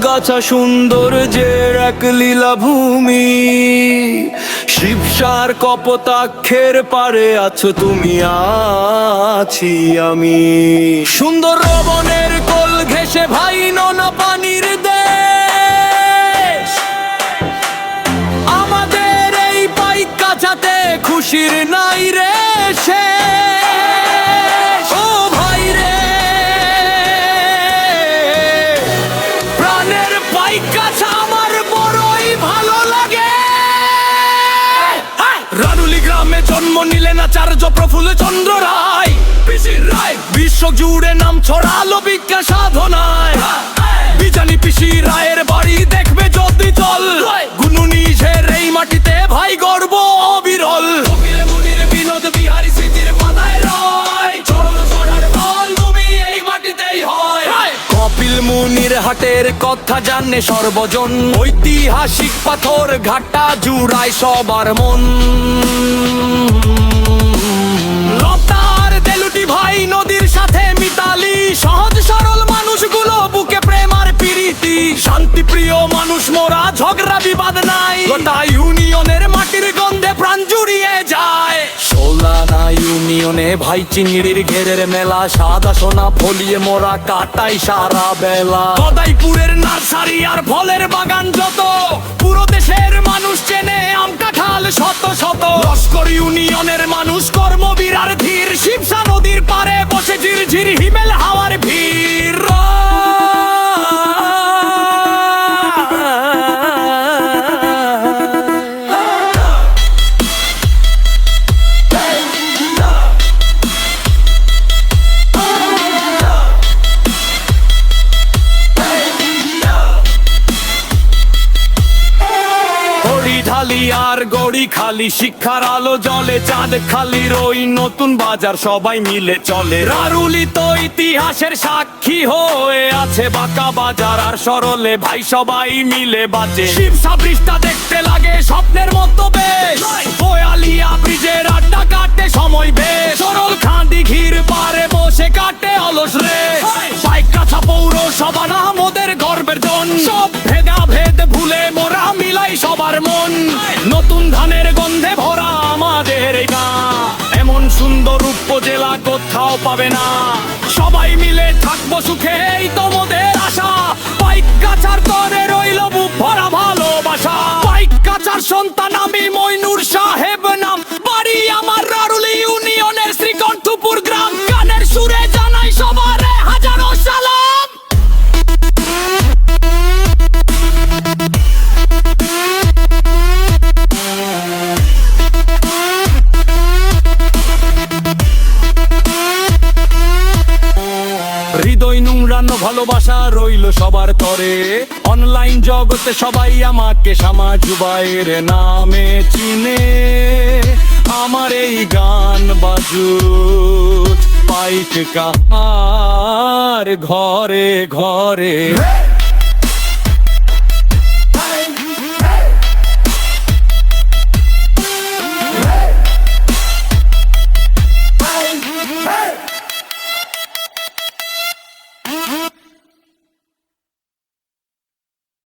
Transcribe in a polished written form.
গাছা সৌন্দর্যের এক লীলা ভূমি। শিবসার কপোতাক্ষের পারে আছো তুমি, আছি আমি। সুন্দর বনের কোল ঘেঁষে ভাই নোনা পানির দেশ। আমাদের এই পাইক গাছাতে খুশির নাই রে শেষ। ও ভাই রে, প্রাণের পাইক গাছা আমার বড়ই ভালো লাগে। রানুলি গ্রামে জন্ম নিলেন আচার্য প্রফুল্ল চন্দ্র রায়। পিসির রায় বিশ্ব জুড়ে নাম ছড়ালো বিজ্ঞান সাধনায়। বিজানি পিসি রায়ের বাড়ি দেখবে যদি চল, গুনুনিঝের এই মাটিতে ভাই গর্ব অবিরল। বিনোদ বিহারী স্মৃতির পাতায় রয়, চরণ ছড়ার ফল তুমি এই মাটিতেই হয়। কপিল মুনির হাটের কথা জানে সর্বজন, ঐতিহাসিক পাথর ঘাটা জুড়ায় সবার মন। লতার দেলুটি ভাই নদীর সাথে মিতালি, সহজ সরল মানুষগুলো বুকে প্রেম আর প্রীতি। শান্তি প্রিয় মানুষ মোরা, ঝগড়া বিবাদ নাই। গোটা ইউনিয়নের মাটির গন্ধে প্রাণ জুড়িয়ে যায়। সোলানা ইউনিয়নে ভাই চিংড়ির ঘেরের মেলা, সাদা সোনা ফলিয়ে মোরা কাটাই সারা বেলা। গদাইপুরের নার্সারি আর ফলের বাগান যত, পুরো দেশের মানুষ চেনে আম কাঁঠাল শত শত। লস্কর ইউনিয়নের মানুষ কর্মবীর আর ধীর, শিবসা নদীর পারে বসে ঝিরঝির হিমেল হাওয়ার ভিড়। ঢালি আর গড়ি খালি, শিক্ষার আলো জলে চাঁদ খালি রই, নতুন বাজার সবাই মিলে চলে। রারুলি তো ইতিহাসের সাক্ষী হয়ে আছে, বাঁকা বাজার আর সরলে ভাই সবাই মিলে বাজে। শিবসা ব্রিজটা দেখতে লাগে স্বপ্নের মতো বেশ, বয়ালিয়া ব্রিজের আড্ডা কাটে সময় বেশ। সরল খাঁদি ঘির পারে বসে কাটে অলস রে, পাইক গাছা পৌরসভা না মোদের গর্বের জন। সব ভেদা ভেদ ভুলে মোরা মিলাই সবার মন, নতুন ধানের গন্ধে ভরা আমাদের এই গাঁ। এমন সুন্দর উপজেলা কোথাও পাবে না, সবাই মিলে থাকবো সুখে এই তোমাদের আশা। পাইক গাছার তরে রইল বুক ভরা ভালোবাসা। পাইক গাছার সন্তান আমি মইনুর সাহেব নাম, বাড়ি আমার রারুলি ইউনিয়নের শ্রীকণ্ঠপুর গ্রাম। গানের সুরে জানাই সবারে হাজারো সালাম। হৃদয় নোংরানো ভালোবাসা রইল সবার তরে, অনলাইন জগতে সবাই আমাকে শামা জুবাইর নামে চিনে। আমার এই গান বাজুক পাইক কাহার ঘরে ঘরে।